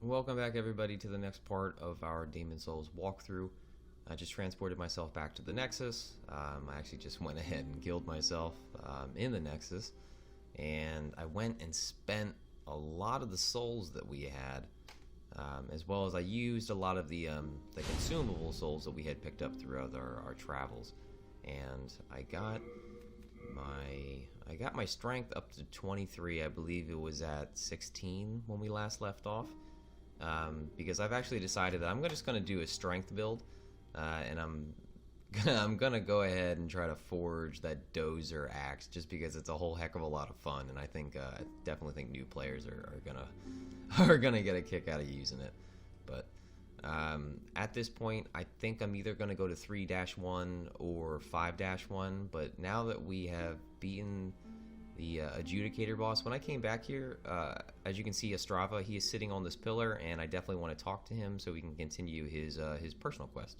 Welcome back everybody to the next part of our Demon Souls walkthrough. I just transported myself back to the Nexus. I actually just went ahead and killed myself in the Nexus, and I went and spent a lot of the souls that we had, as well as I used a lot of the consumable souls that we had picked up throughout our travels, and I got my strength up to 23. I believe it was at 16 when we last left off. Because I've actually decided that I'm just going to do a strength build, and I'm gonna go ahead and try to forge that dozer axe, just because it's a whole heck of a lot of fun, and I think I definitely think new players are gonna get a kick out of using it. But at this point, I think I'm either gonna go to 3-1 or 5-1. But now that we have beaten the adjudicator boss, when I came back here, as you can see, Astrava, he is sitting on this pillar, and I definitely want to talk to him so we can continue his personal quest.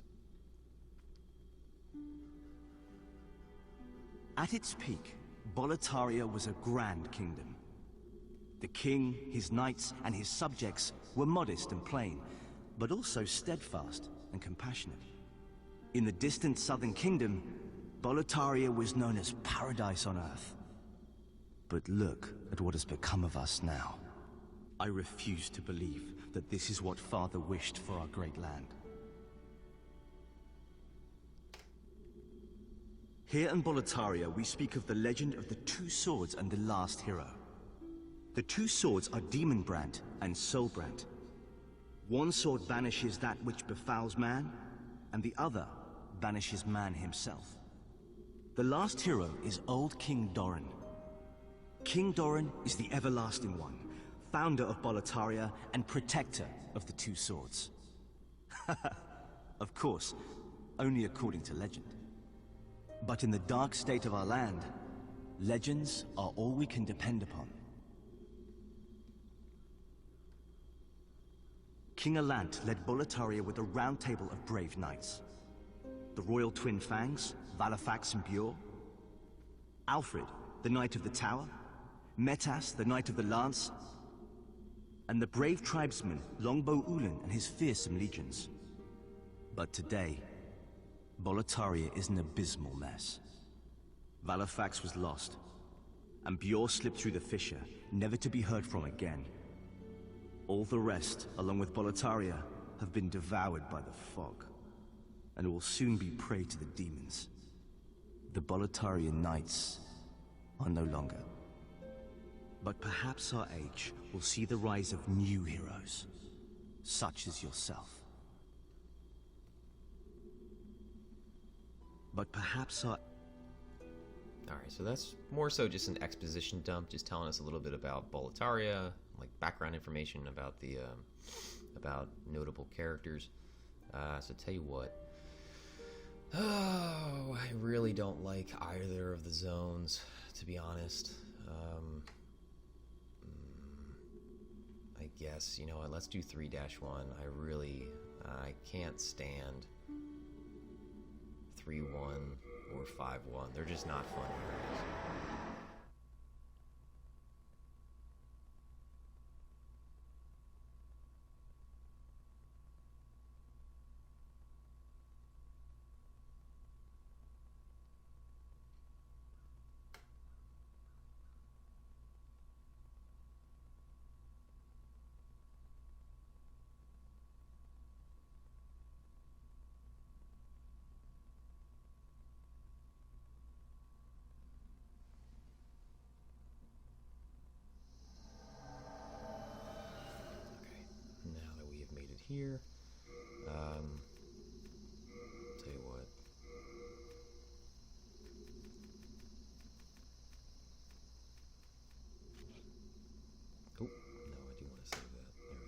At its peak, Boletaria was a grand kingdom. The king, his knights, and his subjects were modest and plain, but also steadfast and compassionate. In the distant southern kingdom, Boletaria was known as paradise on earth. But look at what has become of us now. I refuse to believe that this is what Father wished for our great land. Here in Boletaria, we speak of the legend of the two swords and the last hero. The two swords are Demonbrand and Soulbrand. One sword banishes that which befouls man, and the other banishes man himself. The last hero is Old King Doran. King Doran is the Everlasting One, founder of Boletaria and protector of the two swords. Of course, only according to legend. But in the dark state of our land, legends are all we can depend upon. King Allant led Boletaria with a round table of brave knights. The royal twin Fangs, Valifax and Bjor. Alfred, the Knight of the Tower. Metas, the Knight of the Lance. And the brave tribesman, Longbow Ulan and his fearsome legions. But today, Boletaria is an abysmal mess. Valifax was lost, and Bjor slipped through the fissure, never to be heard from again. All the rest, along with Boletaria, have been devoured by the fog, and will soon be prey to the demons. The Boletarian Knights are no longer. But perhaps our age will see the rise of new heroes, such as yourself. But perhaps our... Alright, so that's more so just an exposition dump, just telling us a little bit about Boletaria, like background information about the about notable characters. So tell you what, oh, I really don't like either of the zones, to be honest. I guess, you know what, let's do 3-1. I can't stand 3-1 or 5-1. They're just not fun areas. Here, tell you what, oh, no, I do want to save that. There we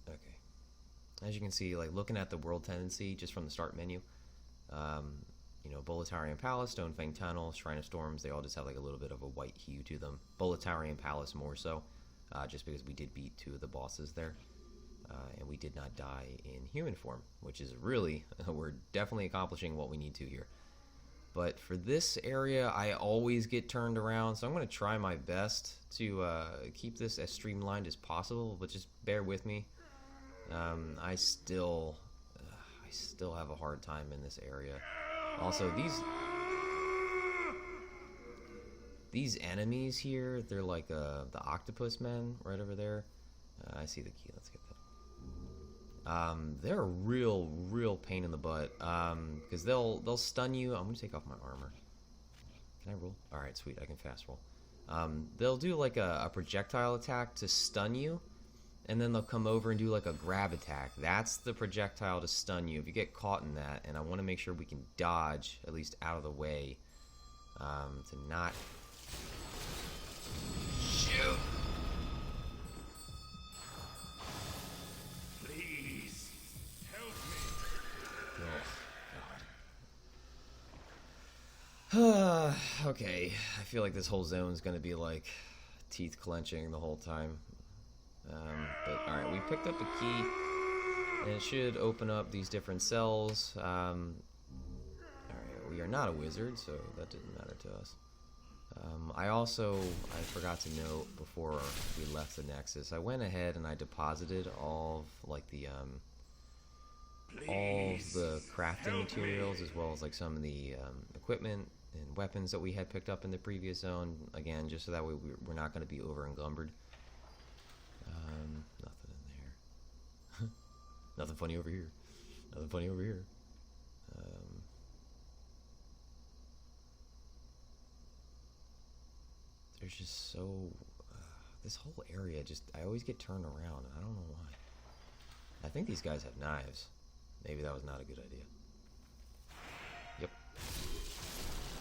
go. Okay, as you can see, like looking at the world tendency just from the start menu, you know, Boletarian Palace, Stonefang Tunnel, Shrine of Storms, they all just have like a little bit of a white hue to them. Boletarian Palace more so, just because we did beat 2 of the bosses there. And we did not die in human form, which is really, we're definitely accomplishing what we need to here. But for this area, I always get turned around, so I'm going to try my best to keep this as streamlined as possible, but just bear with me. I still have a hard time in this area. Also, these enemies here, they're like the octopus men right over there. I see the key. Let's get that. They're a real pain in the butt because they'll stun you. I'm gonna take off my armor. Can I roll? All right, sweet. I can fast roll. They'll do like a projectile attack to stun you, and then they'll come over and do like a grab attack. That's the projectile to stun you. If you get caught in that, and I want to make sure we can dodge at least out of the way to not shoot. Please help me. Oh, God. Okay, I feel like this whole zone is going to be like teeth clenching the whole time. But alright, we picked up a key, and it should open up these different cells. Alright, we are not a wizard, so that didn't matter to us. I forgot to note before we left the Nexus, I went ahead and I deposited all of, like, all of the crafting materials, as well as like some of the equipment and weapons that we had picked up in the previous zone, again, just so that way we're not going to be over encumbered. Nothing in there. Nothing funny over here. Nothing funny over here. There's just so... this whole area just... I always get turned around, and I don't know why. I think these guys have knives. Maybe that was not a good idea. Yep.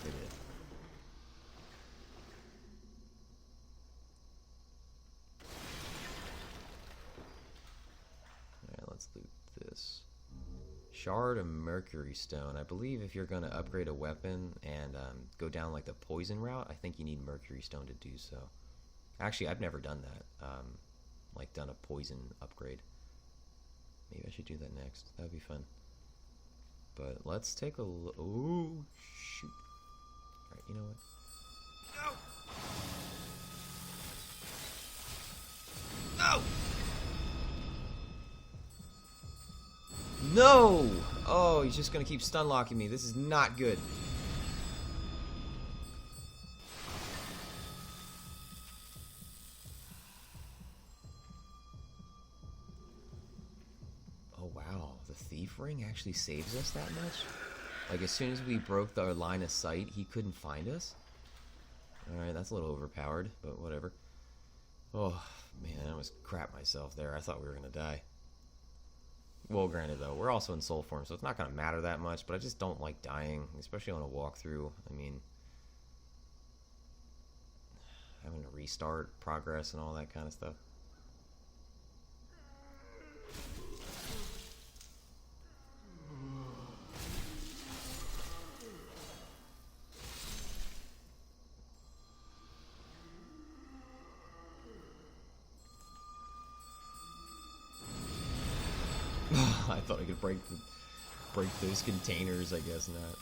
They did. Alright, let's loot this. Shard of Mercury Stone. I believe if you're going to upgrade a weapon and go down like the poison route, I think you need Mercury Stone to do so. Actually, I've never done that. Like done a poison upgrade. Maybe I should do that next. That would be fun. But let's take a look. Oh, shoot. Alright, you know what? No! No! Oh, he's just gonna keep stun locking me. This is not good. Oh wow, the thief ring actually saves us that much? Like as soon as we broke our line of sight, he couldn't find us? Alright, that's a little overpowered, but whatever. Oh, man, I almost crapped myself there. I thought we were gonna die. Well, granted, though, we're also in soul form, so it's not going to matter that much, but I just don't like dying, especially on a walkthrough. I mean, having to restart progress and all that kind of stuff. I thought I could break those containers. I guess not.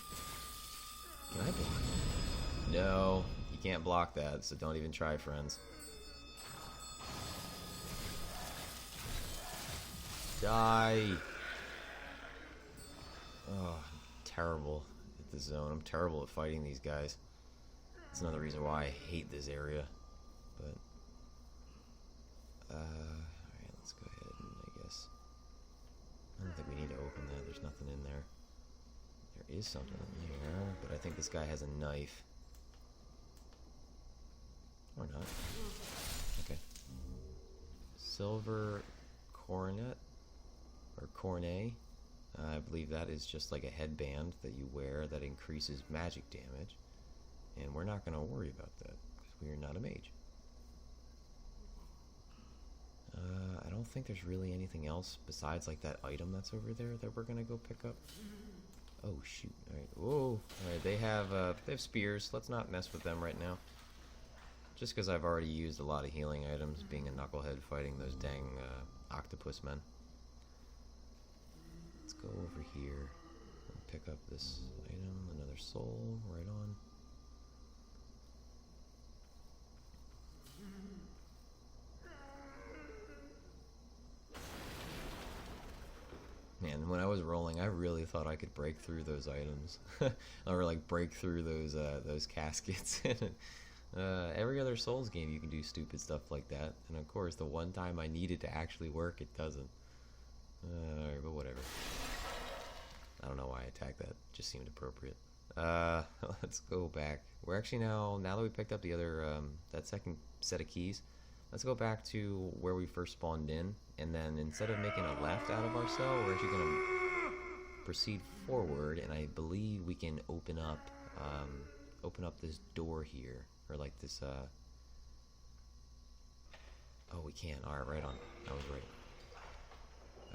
Can I block? No, you can't block that. So don't even try, friends. Die. Oh, I'm terrible at the zone. I'm terrible at fighting these guys. That's another reason why I hate this area. But alright, let's go ahead and I guess. I don't think we need to open that. There's nothing in there. There is something in there, but I think this guy has a knife. Or not. Okay. Silver coronet. Or cornet. I believe that is just like a headband that you wear that increases magic damage. And we're not going to worry about that, because we are not a mage. I don't think there's really anything else besides like that item that's over there that we're gonna go pick up. Oh shoot! All right, whoa! All right, they have spears. Let's not mess with them right now. Just because I've already used a lot of healing items, being a knucklehead fighting those dang octopus men. Let's go over here. pick up this item, another soul, right on. Man, when I was rolling, I really thought I could break through those items, or like break through those caskets. Every other Souls game, you can do stupid stuff like that, and of course, the one time I need it to actually work, it doesn't. But whatever. I don't know why I attacked that. Just seemed appropriate. Let's go back. We're actually now that we picked up the other that second set of keys, let's go back to where we first spawned in, and then instead of making a left out of our cell, we're actually gonna proceed forward, and I believe we can open up this door here, or like this. Oh, we can. All right, right on. I was right.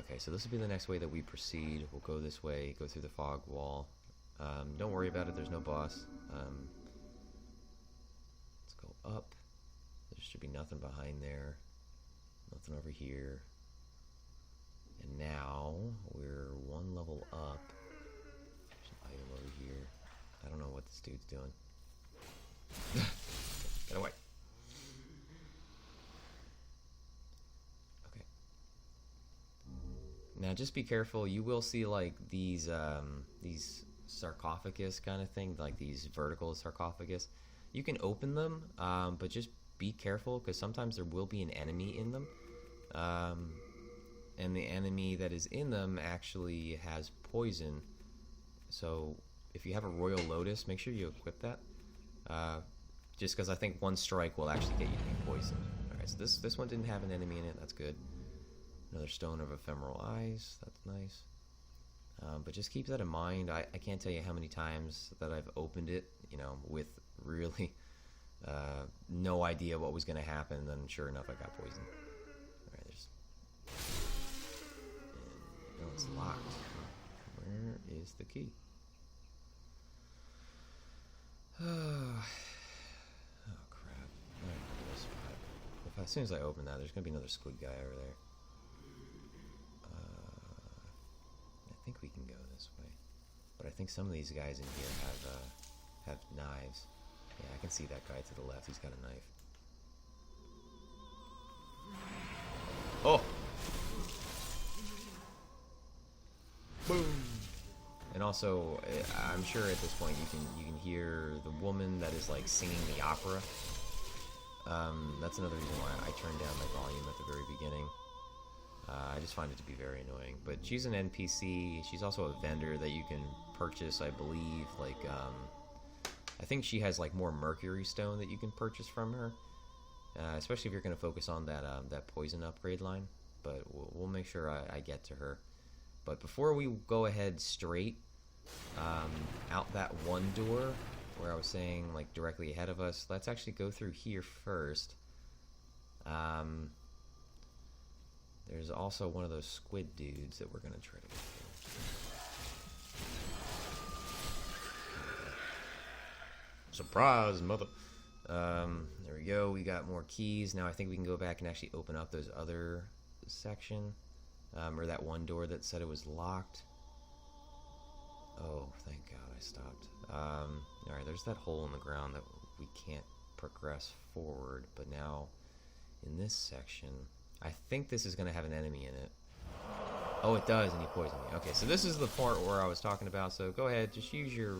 Okay, so this will be the next way that we proceed. We'll go this way, go through the fog wall. Don't worry about it, there's no boss. Let's go up. There should be nothing behind there. Nothing over here. And now, we're one level up. There's an item over here. I don't know what this dude's doing. Get away. Now, just be careful. You will see like these sarcophagus kind of thing, like these vertical sarcophagus. You can open them, but just be careful because sometimes there will be an enemy in them, and the enemy that is in them actually has poison. So if you have a Royal Lotus, make sure you equip that. Just because I think one strike will actually get you to be poisoned. All right, so this one didn't have an enemy in it. That's good. Another Stone of Ephemeral Eyes, that's nice. But just keep that in mind. I can't tell you how many times that I've opened it, you know, with really no idea what was going to happen, and then sure enough I got poisoned. Alright, there's... And, no, it's locked. Where is the key? Oh, crap. Alright, spot. As soon as I open that, there's going to be another squid guy over there. I think we can go this way, but I think some of these guys in here have knives. Yeah, I can see that guy to the left. He's got a knife. Oh! Boom! And also, I'm sure at this point you can hear the woman that is like singing the opera. That's another reason why I turned down my volume at the very beginning. I just find it to be very annoying. But she's an NPC. She's also a vendor that you can purchase, I believe. Like, I think she has like more Mercury Stone that you can purchase from her. Especially if you're going to focus on that poison upgrade line. But we'll make sure I get to her. But before we go ahead straight out that one door where I was saying like directly ahead of us, let's actually go through here first. There's also one of those squid dudes that we're going to try to get through. Surprise, mother! There we go. We got more keys. Now I think we can go back and actually open up those other section. Or that one door that said it was locked. Oh, thank God I stopped. Alright, there's that hole in the ground that we can't progress forward. But now, in this section... I think this is going to have an enemy in it. Oh, it does, and he poisoned me. Okay, so this is the part where I was talking about. So go ahead, just use your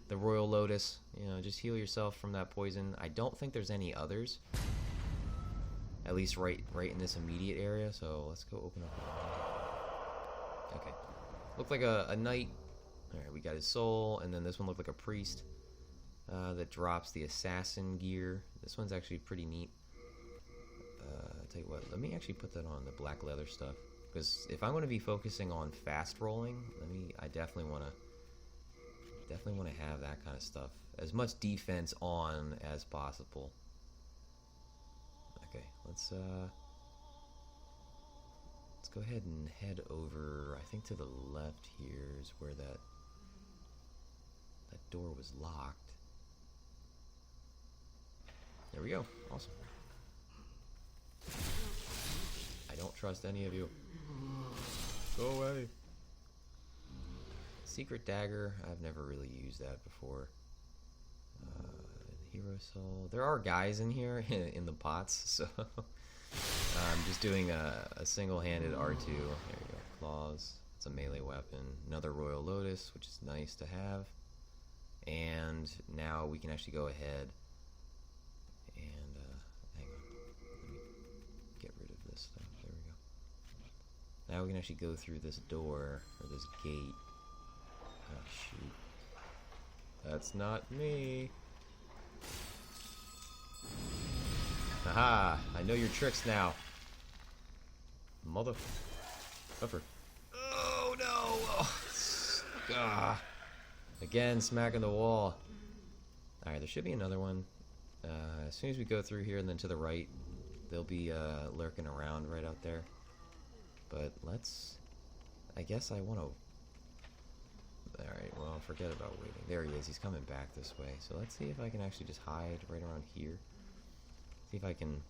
the Royal Lotus. You know, just heal yourself from that poison. I don't think there's any others. At least right in this immediate area. So let's go open up. Okay, looked like a knight. All right, we got his soul, and then this one looked like a priest that drops the assassin gear. This one's actually pretty neat. Tell you what, let me actually put that on the black leather stuff, because if I'm going to be focusing on fast rolling, I definitely want to have that kind of stuff, as much defense on as possible. Okay, let's go ahead and head over. I think to the left here is where that door was locked. There we go. Awesome. I don't trust any of you. Go away. Secret dagger. I've never really used that before. Hero soul. There are guys in here in the pots, so I'm just doing a single-handed R2. There you go. Claws. It's a melee weapon. Another Royal Lotus, which is nice to have. And now we can actually go ahead and hang on. Let me get rid of this stuff. There we go. Now we can actually go through this door or this gate. Oh shoot. That's not me. Haha, I know your tricks now. Mother... Upper. Oh no! Oh. Again, smacking the wall. Alright, there should be another one. As soon as we go through here and then to the right, they'll be lurking around right out there. But let's... I guess I want to... Alright, well, forget about waiting. There he is. He's coming back this way. So let's see if I can actually just hide right around here. See if I can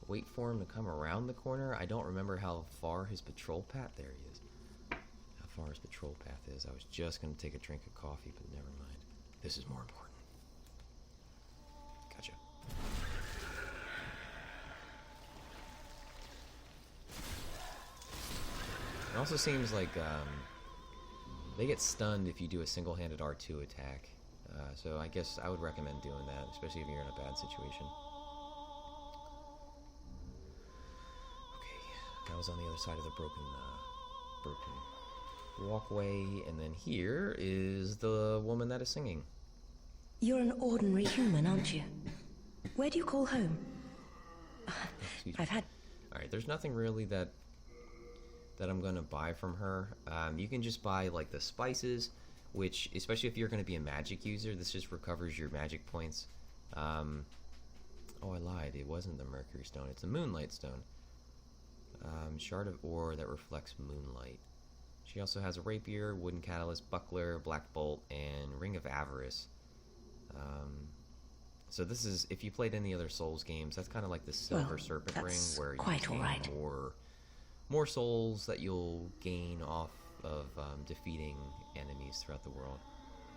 wait for him to come around the corner. I don't remember how far his patrol path... There he is. How far his patrol path is. I was just going to take a drink of coffee, but never mind. This is more important. Gotcha. It also seems like they get stunned if you do a single-handed R2 attack. So I guess I would recommend doing that, especially if you're in a bad situation. Okay, that was on the other side of the broken walkway, and then here is the woman that is singing. You're an ordinary human, aren't you? Where do you call home? I've had... Alright, there's nothing really that I'm going to buy from her. You can just buy like the spices, which, especially if you're going to be a magic user, this just recovers your magic points. Oh, I lied. It wasn't the Mercury Stone. It's a Moonlight Stone. Shard of ore that reflects moonlight. She also has a rapier, wooden catalyst, buckler, black bolt, and ring of avarice. So this is, if you played any other Souls games, that's kind of like the silver serpent ring, where you gain more souls that you'll gain off of defeating enemies throughout the world.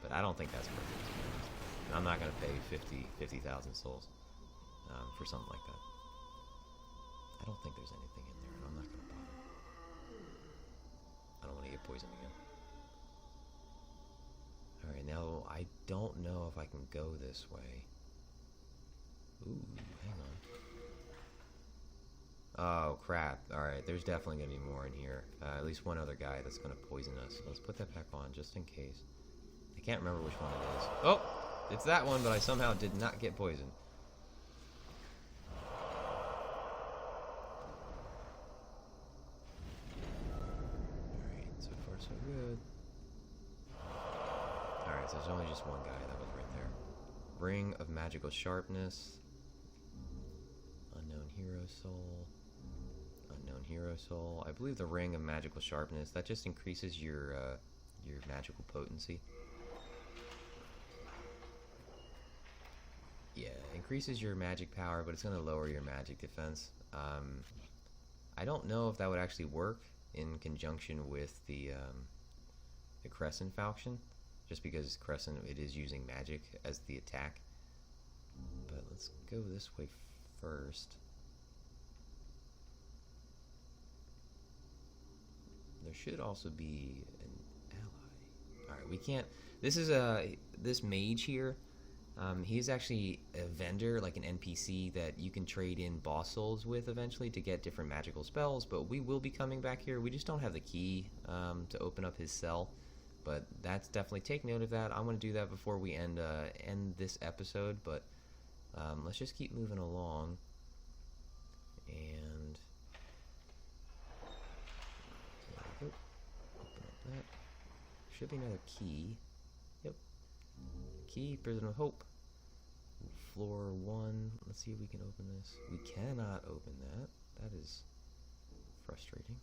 But I don't think that's worth it. I'm not going to pay 50,000 souls for something like that. I don't think there's anything in there, and I'm not going to bother. I don't want to get poisoned again. Alright, now I don't know if I can go this way. Ooh, hang on. Oh, crap. Alright, there's definitely going to be more in here. At least one other guy that's going to poison us. So let's put that back on, just in case. I can't remember which one it is. Oh! It's that one, but I somehow did not get poisoned. Alright, so far so good. Alright, so there's only just one guy. That was right there. Ring of Magical Sharpness. Unknown Hero Soul. Unknown Hero Soul. I believe the Ring of Magical Sharpness, that just increases your magical potency. Yeah, increases your magic power, but it's going to lower your magic defense. I don't know if that would actually work in conjunction with the Crescent Falchion, just because Crescent, it is using magic as the attack. But let's go this way first. There should also be an ally. Alright, we can't... This is this mage here. He's actually a vendor, like an NPC that you can trade in boss souls with eventually to get different magical spells, but we will be coming back here. We just don't have the key to open up his cell, but that's definitely, take note of that. I'm going to do that before we end this episode, but let's just keep moving along. And there we go. Open up that. Should be another key. Yep. Key, Prison of Hope. Floor 1. Let's see if we can open this. We cannot open that. That is frustrating.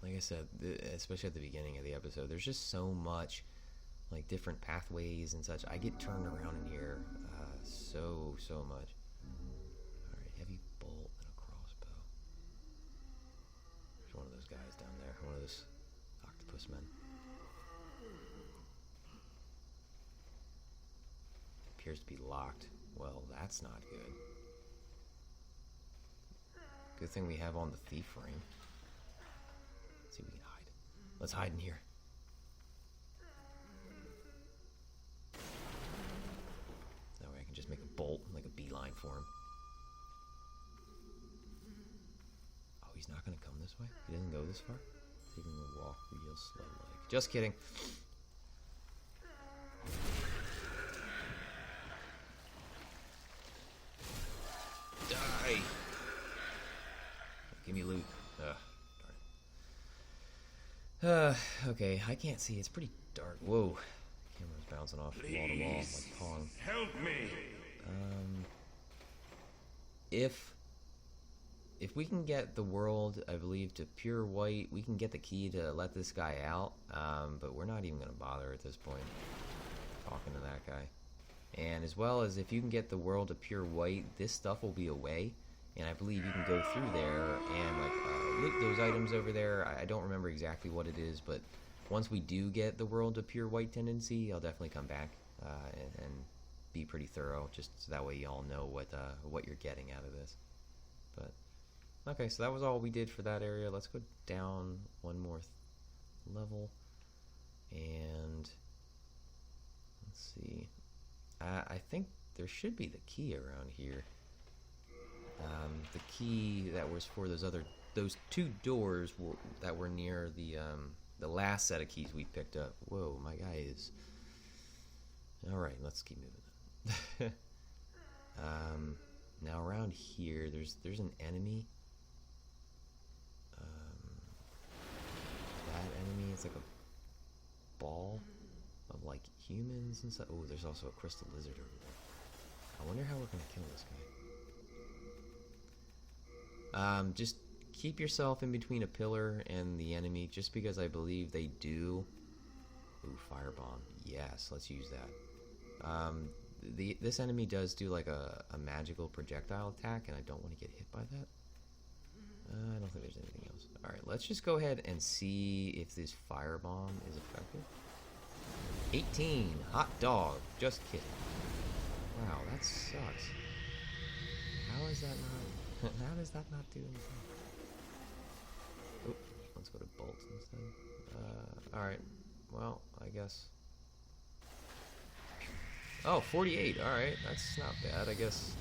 Like I said, especially at the beginning of the episode, there's just so much, like, different pathways and such. I get turned around in here so much. guys down there. One of those octopus men. Appears to be locked. Well, that's not good. Good thing we have on the thief ring. Let's see if we can hide. Let's hide in here. That way I can just make a bolt, like a beeline for him. Oh, he's not gonna come this way? He doesn't go this far? Taking a walk real slow like. Just kidding. Die! Give me loot. Ugh, darn it. Okay, I can't see. It's pretty dark. Whoa. Camera's bouncing off wall to wall like Pong. Help me. If we can get the world, I believe, to pure white, we can get the key to let this guy out. But we're not even gonna bother at this point talking to that guy. And as well as if you can get the world to pure white, this stuff will be away. And I believe you can go through there and like loot those items over there. I don't remember exactly what it is, but once we do get the world to pure white tendency, I'll definitely come back and be pretty thorough, just so that way y'all know what you're getting out of this. But okay, so that was all we did for that area. Let's go down one more level, and let's see. I think there should be the key around here. The key that was for those two doors that were near the last set of keys we picked up. Whoa, my guy is. All right, let's keep moving. Now around here, there's an enemy. That enemy is like a ball of like humans and stuff. Oh, there's also a crystal lizard over there. I wonder how we're gonna kill this guy. Just keep yourself in between a pillar and the enemy, just because I believe they do. Ooh, firebomb. Yes, let's use that. This enemy does do like a magical projectile attack, and I don't want to get hit by that. I don't think there's anything else. Alright, let's just go ahead and see if this firebomb is effective. 18! Hot dog! Just kidding. Wow, that sucks. How is that not... How does that not do anything? Oh, let's go to bolts instead. Alright. Well, I guess... Oh, 48. Alright, that's not bad. I guess...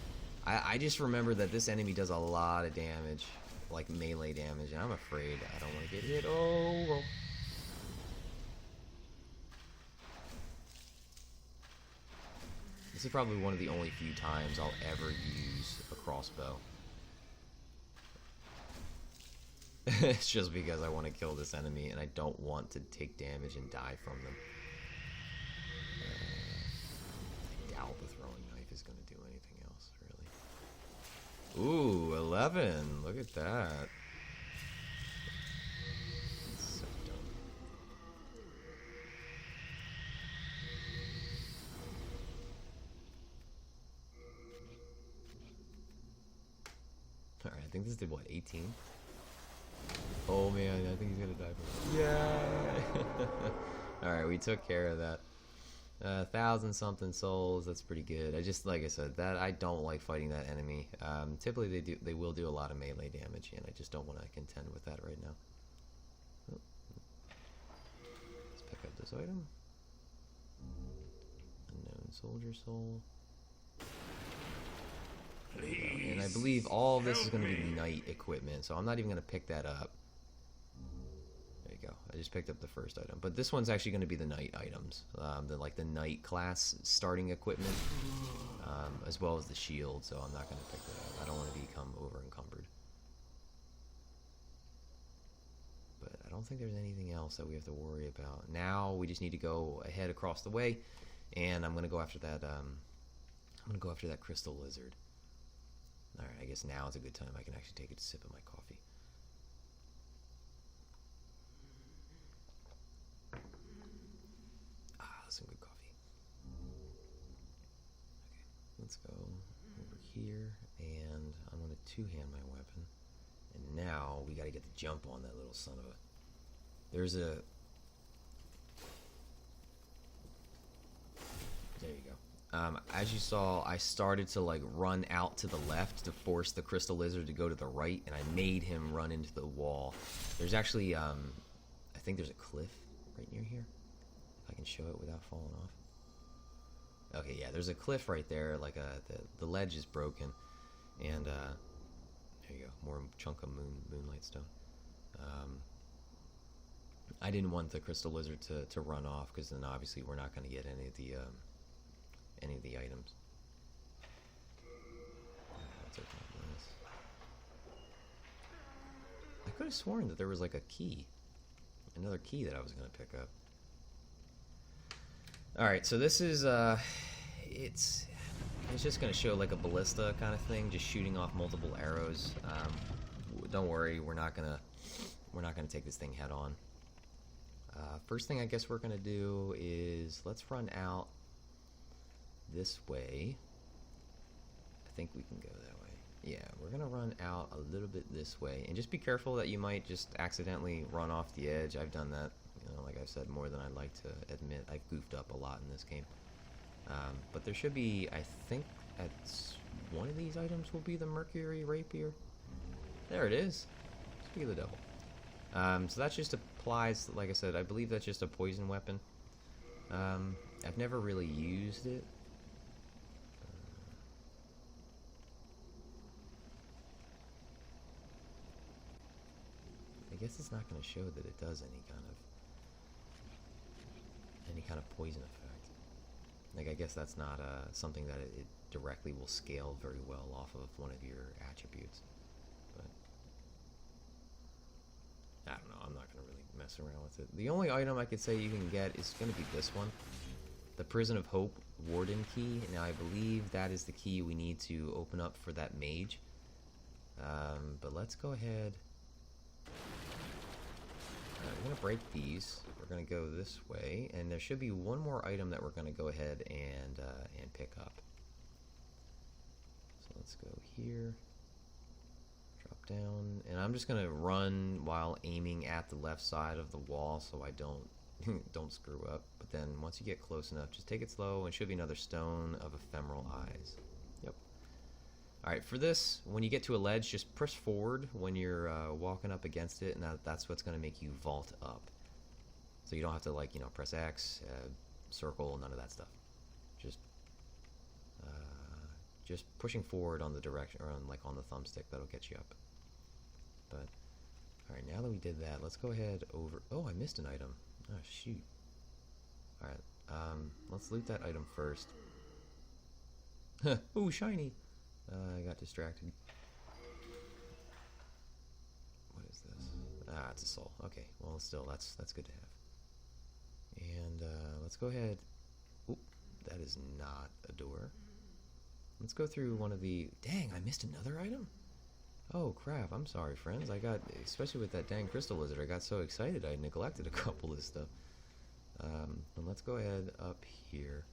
I just remember that this enemy does a lot of damage. Like melee damage, and I'm afraid I don't want to get hit. Oh, well. This is probably one of the only few times I'll ever use a crossbow. It's just because I want to kill this enemy, and I don't want to take damage and die from them. I doubt the throwing knife is going to do anything else, really. Ooh, 11. Look at that. That's so dumb. Alright, I think this did what, 18? Oh man, I think he's gonna die from it. Yeah! Alright, we took care of that. 1,000 something souls, that's pretty good. I just, like I said, that I don't like fighting that enemy. Typically they will do a lot of melee damage, and I just don't want to contend with that right now. Oh. Let's pick up this item. Unknown soldier soul. Please, and I believe all of this is going to be night equipment, so I'm not even going to pick that up. There you go. I just picked up the first item, but this one's actually going to be the night items, the night class starting equipment, as well as the shield. So I'm not going to pick that up. I don't want to become over encumbered. But I don't think there's anything else that we have to worry about. Now we just need to go ahead across the way, and I'm going to go after that. I'm going to go after that crystal lizard. All right, I guess now is a good time. I can actually take a sip of my coffee. Some good coffee. Okay, let's go over here, and I'm going to two-hand my weapon, And now we gotta get the jump on that little son of a... There's a... There you go. As you saw, I started to like run out to the left to force the crystal lizard to go to the right, and I made him run into the wall. There's actually, I think there's a cliff right near here. If I can show it without falling off. Okay, yeah, there's a cliff right there. Like the ledge is broken, and there you go, more chunk of moonlight stone. I didn't want the crystal lizard to run off, because then obviously we're not going to get any of the items. Let's open up this. I could have sworn that there was like a key, another key that I was going to pick up. All right, so this is it's just going to show like a ballista kind of thing, just shooting off multiple arrows. Don't worry, we're not gonna take this thing head on. First thing I guess we're gonna do is let's run out this way. I think we can go that way. Yeah, we're gonna run out a little bit this way, and just be careful that you might just accidentally run off the edge. I've done that, you know, like I've said, more than I'd like to admit. I've goofed up a lot in this game. But there should be, I think, at one of these items will be the Mercury Rapier. There it is. Speak of the devil. So that just applies, like I said, I believe that's just a poison weapon. I've never really used it. I guess it's not going to show that it does any kind of poison effect. Like, I guess that's not something that it directly will scale very well off of one of your attributes. But I don't know, I'm not going to really mess around with it. The only item I could say you can get is going to be this one. The Prison of Hope Warden Key. Now, I believe that is the key we need to open up for that mage. But let's go ahead. We're going to break these. We're going to go this way. And there should be one more item that we're going to go ahead and pick up. So let's go here. Drop down. And I'm just going to run while aiming at the left side of the wall so I don't screw up. But then once you get close enough, just take it slow, and it should be another stone of ephemeral eyes. Yep. Alright, for this, when you get to a ledge, just press forward when you're walking up against it, and that's what's going to make you vault up. So you don't have to, like, you know, press X, circle, none of that stuff. Just pushing forward on the direction, or on the thumbstick, that'll get you up. But, alright, now that we did that, let's go ahead over... Oh, I missed an item. Oh, shoot. Alright, let's loot that item first. Ooh, shiny! I got distracted. What is this? Ah, it's a soul. Okay, well, still, that's good to have. And, let's go ahead... Oop, that is not a door. Let's go through one of the... Dang, I missed another item? Oh, crap, I'm sorry, friends. I got... Especially with that dang crystal lizard, I got so excited I neglected a couple of stuff. And let's go ahead up here.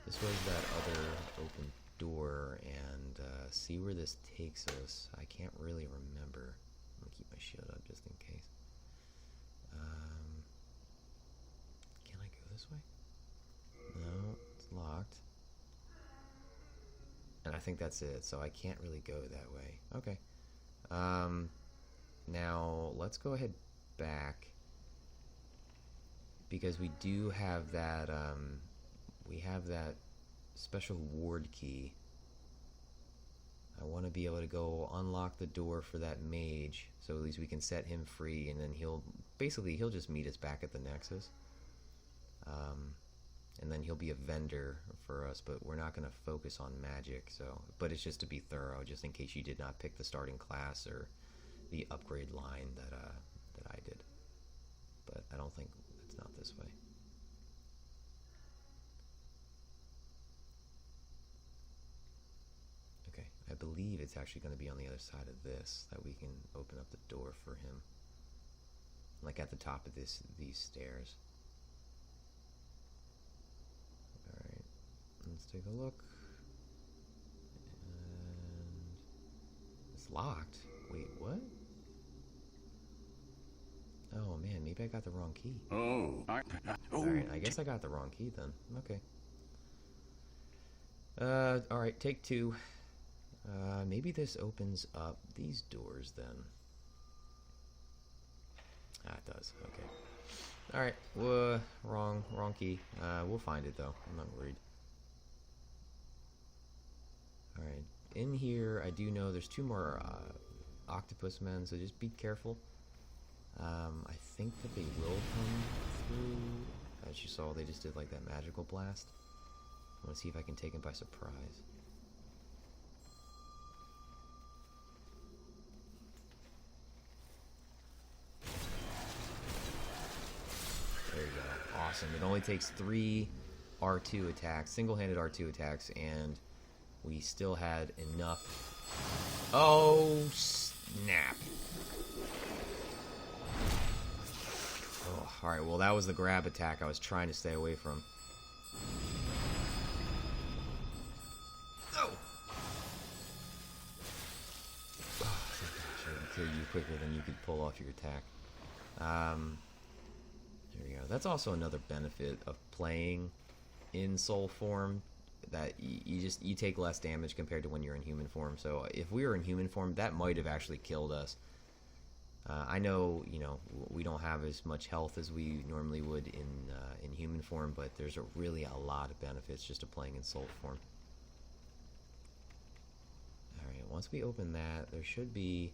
This was that other open door, and see where this takes us. I can't really remember. I'm gonna keep my shield up just in case. Can I go this way? No, it's locked. And I think that's it, so I can't really go that way. Okay. Now, let's go ahead back. Because we do have that, we have that special ward key. I want to be able to go unlock the door for that mage, so at least we can set him free, and then he'll just meet us back at the Nexus. And then he'll be a vendor for us, but we're not going to focus on magic, so, but it's just to be thorough, just in case you did not pick the starting class or the upgrade line that I did. But I don't think it's not this way. Okay, I believe it's actually going to be on the other side of this that we can open up the door for him. Like at the top of these stairs. Alright, let's take a look. And It's locked. Wait, what? Oh man, maybe I got the wrong key. Alright, I guess I got the wrong key then. Okay. Alright, take 2. Maybe this opens up these doors then. Ah, it does. Okay. Alright, wrong key. We'll find it though. I'm not worried. Alright, in here I do know there's 2 more octopus men, so just be careful. I think that they will come through. As you saw, they just did like that magical blast. I want to see if I can take them by surprise. There you go. Awesome. It only takes 3 R2 attacks, single-handed R2 attacks, and we still had enough. Oh, snap. Oh, alright, well that was the grab attack I was trying to stay away from. Oh! Oh, gosh, I can kill you quicker than you could pull off your attack. There we go. That's also another benefit of playing in soul form, that you take less damage compared to when you're in human form. So if we were in human form, that might have actually killed us. I know, you know, we don't have as much health as we normally would in human form, but there's really a lot of benefits just to playing in soul form. Alright, once we open that, there should be...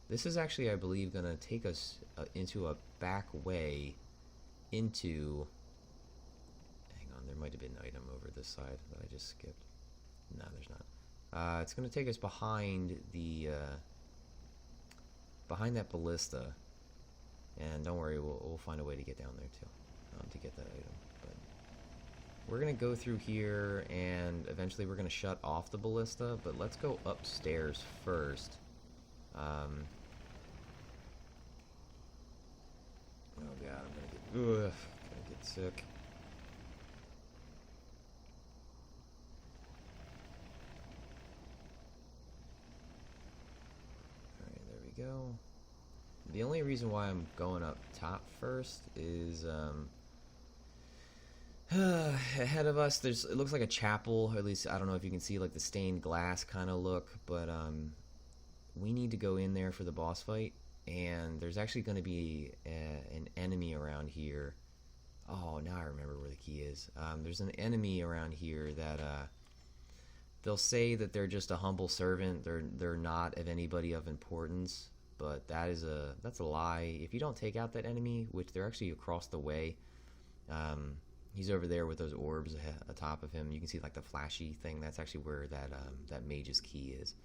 This is actually, I believe, going to take us into a back way into... Hang on, there might have been an item over this side that I just skipped. No, there's not. It's going to take us behind the... behind that ballista, and don't worry, we'll find a way to get down there too, to get that item. But we're gonna go through here, and eventually we're gonna shut off the ballista. But let's go upstairs first. Oh god, I'm gonna get sick. Go. The only reason why I'm going up top first is ahead of us it looks like a chapel, or at least I don't know if you can see like the stained glass kind of look, but we need to go in there for the boss fight, and there's actually going to be an enemy around here. Oh, now I remember where the key is. There's an enemy around here that they'll say that they're just a humble servant. They're not of anybody of importance, but that's a lie. If you don't take out that enemy, which they're actually across the way, he's over there with those orbs atop of him. You can see like the flashy thing. That's actually where that mage's key is.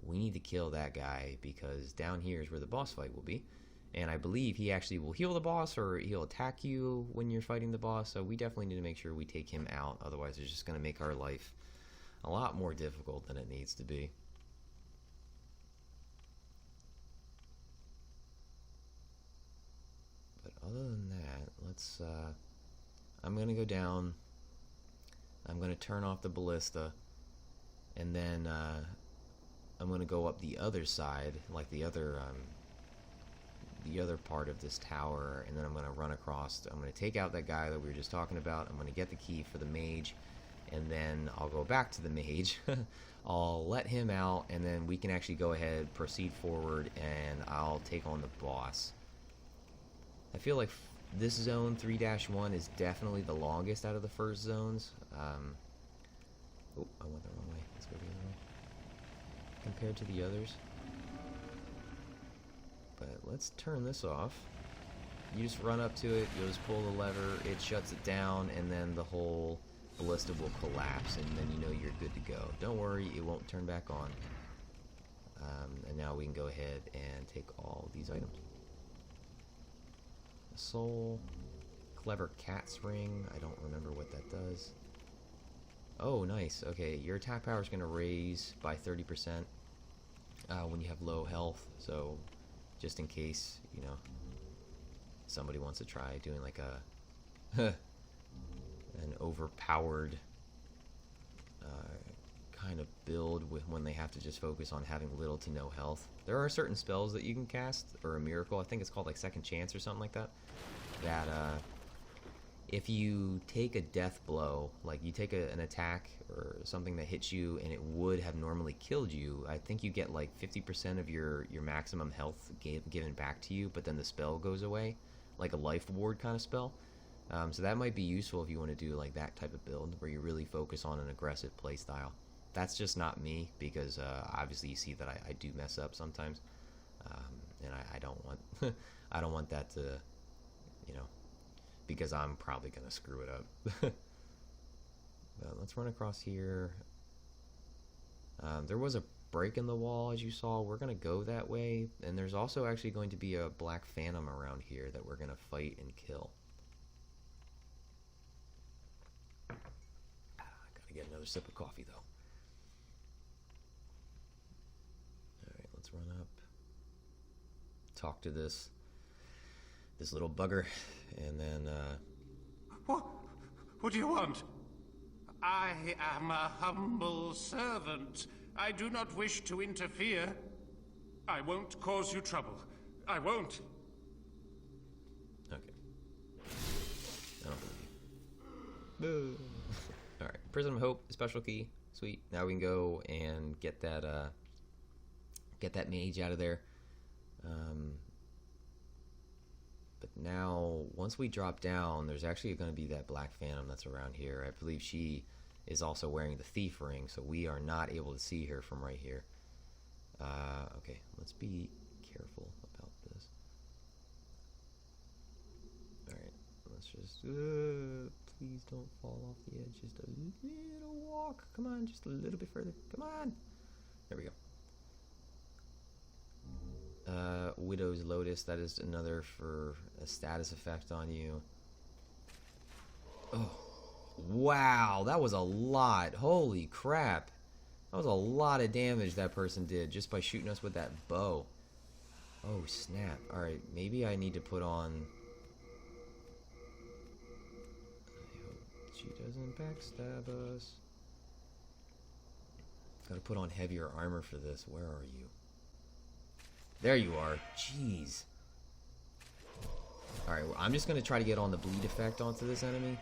We need to kill that guy, because down here is where the boss fight will be. And I believe he actually will heal the boss, or he'll attack you when you're fighting the boss. So we definitely need to make sure we take him out. Otherwise, it's just going to make our life a lot more difficult than it needs to be. But other than that, let's... I'm going to go down. I'm going to turn off the ballista. And then I'm going to go up the other side, like the other part of this tower, and then I'm going to run across. I'm going to take out that guy that we were just talking about. I'm going to get the key for the mage, and then I'll go back to the mage. I'll let him out, and then we can actually go ahead, proceed forward, and I'll take on the boss. I feel like this zone 3-1 is definitely the longest out of the first zones. Oh, I went the wrong way. Let's go the other way. Compared to the others. But let's turn this off. You just run up to it, you'll just pull the lever, it shuts it down, and then the whole ballista will collapse, and then you know you're good to go. Don't worry, it won't turn back on. And now we can go ahead and take all these items. A soul, clever cat's ring, I don't remember what that does. Oh, nice. Okay, your attack power is going to raise by 30% when you have low health, so just in case, you know, somebody wants to try doing like an overpowered kind of build with when they have to just focus on having little to no health. There are certain spells that you can cast, or a miracle, I think it's called like Second Chance or something like that, that if you take a death blow, like you take an attack or something that hits you and it would have normally killed you, I think you get like 50% of your maximum health given back to you, but then the spell goes away, like a life ward kind of spell. So that might be useful if you want to do like that type of build where you really focus on an aggressive play style. That's just not me, because obviously you see that I do mess up sometimes, and I don't want I don't want that to, you know, because I'm probably gonna screw it up. Let's run across here. There was a break in the wall, as you saw. We're gonna go that way, and there's also actually going to be a black phantom around here that we're gonna fight and kill. I gotta get another sip of coffee though. Alright, let's run up, talk to this little bugger, and then What do you want? I am a humble servant. I do not wish to interfere. I won't cause you trouble. I won't. Okay. I don't believe you. Alright, Prism of Hope, special key. Sweet. Now we can go and get that mage out of there. But now, once we drop down, there's actually going to be that black phantom that's around here. I believe she is also wearing the thief ring, so we are not able to see her from right here. Okay, let's be careful about this. Alright, let's just... please don't fall off the edge. Just a little walk. Come on, just a little bit further. Come on. There we go. Widow's Lotus, that is another for a status effect on you. Oh, wow, that was a lot. Holy crap. That was a lot of damage that person did just by shooting us with that bow. Oh, snap. Alright, maybe I need to put on... I hope she doesn't backstab us. Gotta put on heavier armor for this. Where are you? There you are. Jeez. Alright, well, I'm just going to try to get on the bleed effect onto this enemy.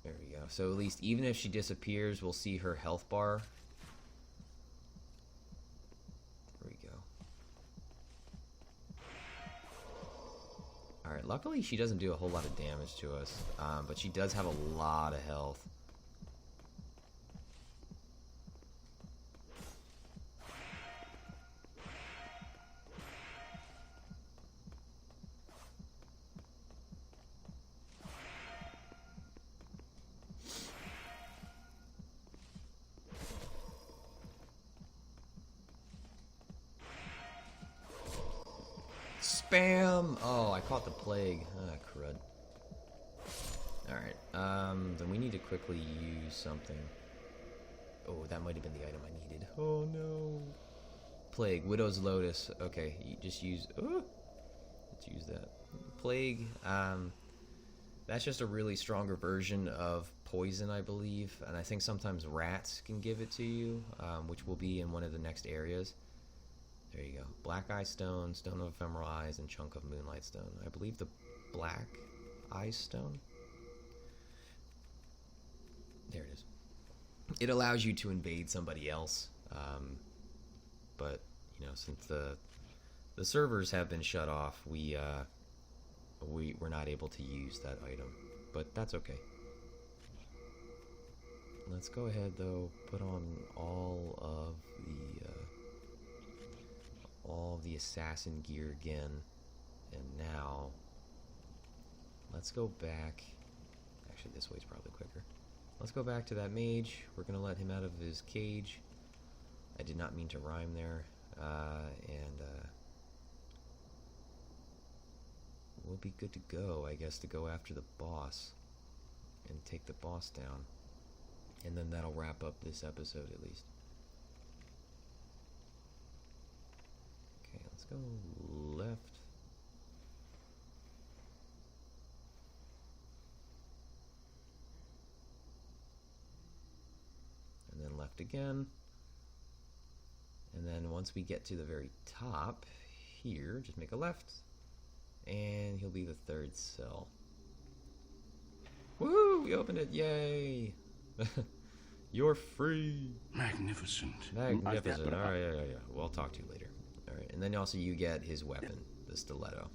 There we go. So at least even if she disappears, we'll see her health bar. There we go. Alright, luckily she doesn't do a whole lot of damage to us. But she does have a lot of health. Spam! Oh, I caught the plague. Ah, crud. Alright, then we need to quickly use something. Oh, that might have been the item I needed. Oh no. Plague, Widow's Lotus. Okay, you just use... let's use that. Plague, that's just a really stronger version of poison, I believe. And I think sometimes rats can give it to you, which will be in one of the next areas. There you go. Black Eye Stone, Stone of Ephemeral Eyes, and Chunk of Moonlight Stone. I believe the Black Eye Stone. There it is. It allows you to invade somebody else, but you know, since the servers have been shut off, we're not able to use that item, but that's okay. Let's go ahead though, put on all of the assassin gear again, and now let's go back. Actually, this way's probably quicker. Let's go back to that mage. We're gonna let him out of his cage. I did not mean to rhyme there, and we'll be good to go, I guess, to go after the boss and take the boss down, and then that'll wrap up this episode at least. Let's go left. And then left again. And then once we get to the very top here, just make a left. And he'll be the third cell. Woo! We opened it! Yay! You're free! Magnificent. Magnificent. Alright, yeah. Well, I'll talk to you later. Alright, and then also you get his weapon, the stiletto.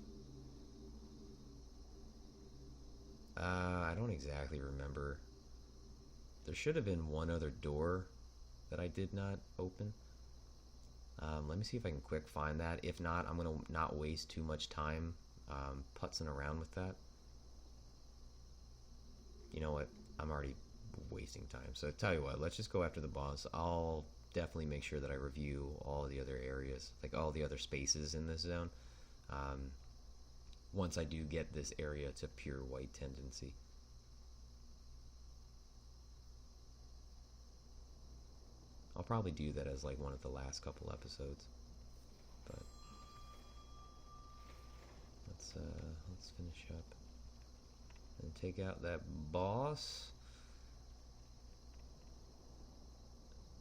I don't exactly remember. There should have been one other door that I did not open. Let me see if I can quick find that. If not, I'm going to not waste too much time putzing around with that. You know what? I'm already wasting time. So tell you what, let's just go after the boss. I'll definitely make sure that I review all the other areas, like all the other spaces in this zone. Once I do get this area to pure white tendency. I'll probably do that as like one of the last couple episodes. But let's finish up and take out that boss.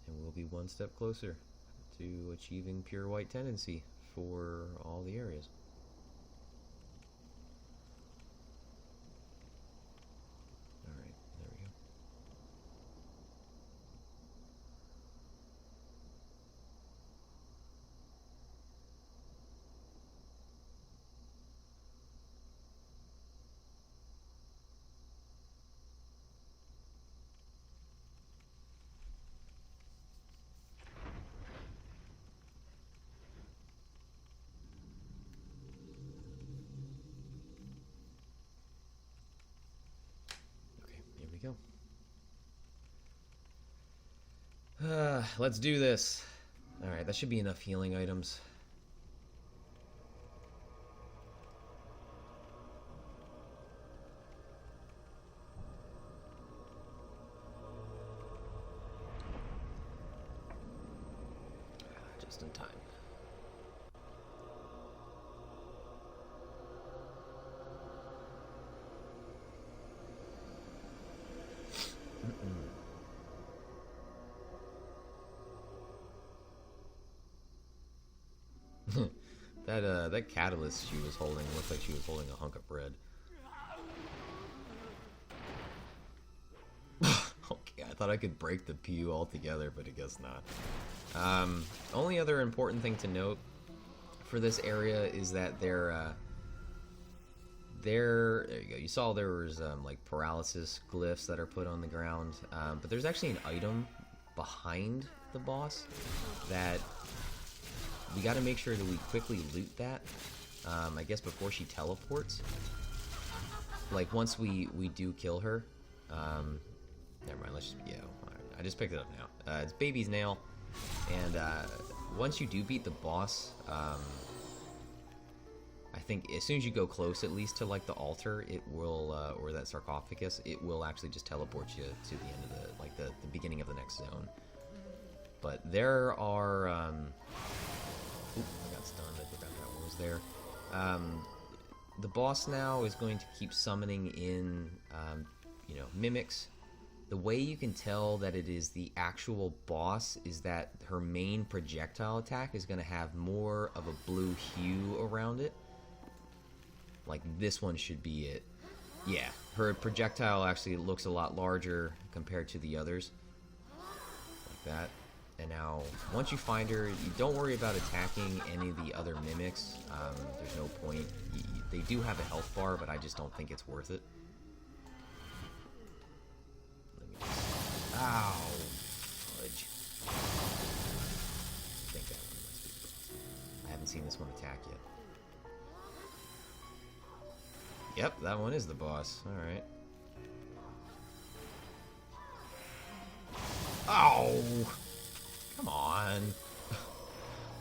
And we'll be one step closer to achieving pure white tendency for all the areas. Alright, there we go. Go. Let's do this. Alright, that should be enough healing items. Just in time. That catalyst she was holding looked like she was holding a hunk of bread. Okay, I thought I could break the PU altogether, but I guess not. Only other important thing to note for this area is that there you go. You saw there was like paralysis glyphs that are put on the ground, but there's actually an item behind the boss that we got to make sure that we quickly loot that. I guess before she teleports. Like once we do kill her. Never mind. Let's just I just picked it up now. It's Baby's Nail, and once you do beat the boss, I think as soon as you go close, at least to like the altar, it will or that sarcophagus, it will actually just teleport you to the end of the beginning of the next zone. But there are oop, I got stunned. I forgot that one was there. The boss now is going to keep summoning in mimics. The way you can tell that it is the actual boss is that her main projectile attack is going to have more of a blue hue around it. Like this one should be it. Yeah, her projectile actually looks a lot larger compared to the others. Like that. And now, once you find her, you don't worry about attacking any of the other mimics. There's no point. They do have a health bar, but I just don't think it's worth it. Let me just... Ow! Fudge. I think that one must be the boss. I haven't seen this one attack yet. Yep, that one is the boss. Alright. Ow! Come on.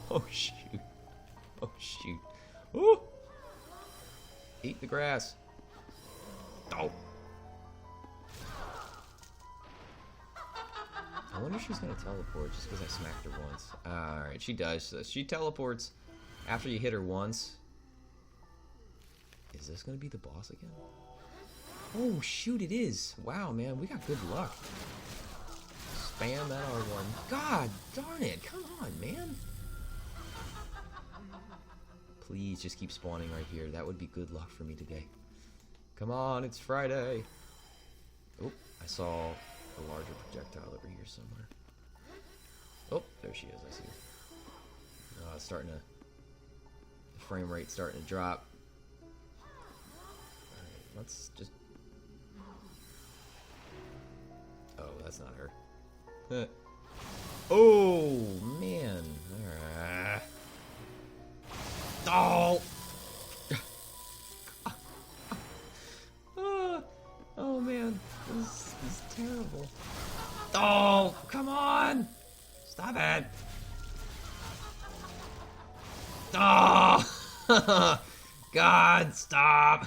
Oh, shoot. Oh, shoot. Ooh! Eat the grass. Oh! I wonder if she's going to teleport just because I smacked her once. Alright, she does. She teleports after you hit her once. Is this going to be the boss again? Oh, shoot, it is. Wow, man. We got good luck. spam that R1. God darn it! Come on, man. Please just keep spawning right here. That would be good luck for me today. Come on, it's Friday. Oh, I saw a larger projectile over here somewhere. Oh, there she is. I see her. It's starting to. The frame rate's starting to drop. Alright, let's just. Oh, that's not her. Oh, man. Alright. Oh! Oh, man. This is terrible. Oh, come on! Stop it! Oh! God, stop!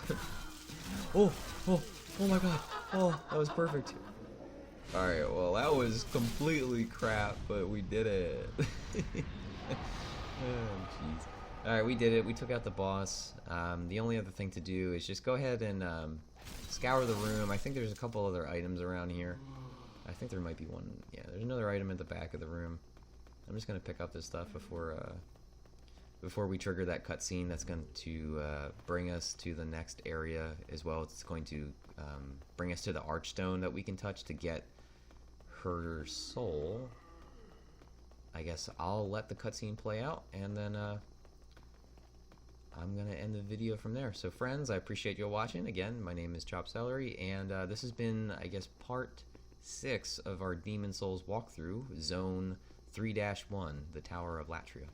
Oh my god. Oh, that was perfect. Alright, well, that was completely crap, but we did it. Oh, jeez. Alright, we did it. We took out the boss. The only other thing to do is just go ahead and scour the room. I think there's a couple other items around here. I think there might be one. Yeah, there's another item at the back of the room. I'm just going to pick up this stuff before we trigger that cutscene that's going to bring us to the next area as well. It's going to bring us to the archstone that we can touch to get her soul. I guess I'll let the cutscene play out, and then I'm going to end the video from there. So friends, I appreciate you watching. Again, my name is Chop Celery, and this has been, I guess, part 6 of our Demon Souls walkthrough, Zone 3-1, the Tower of Latria.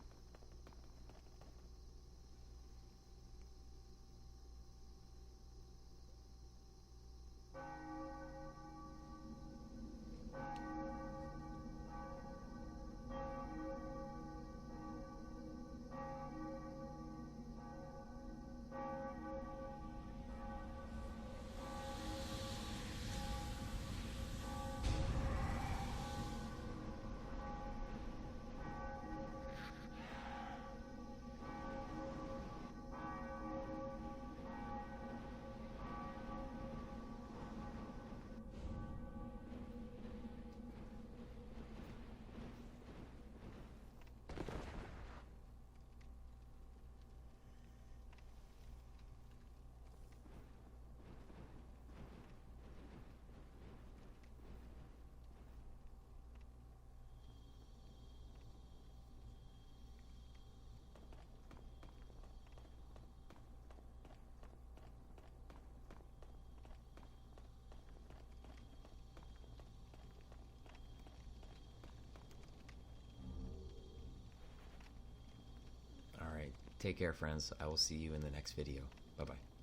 Take care, friends. I will see you in the next video. Bye-bye.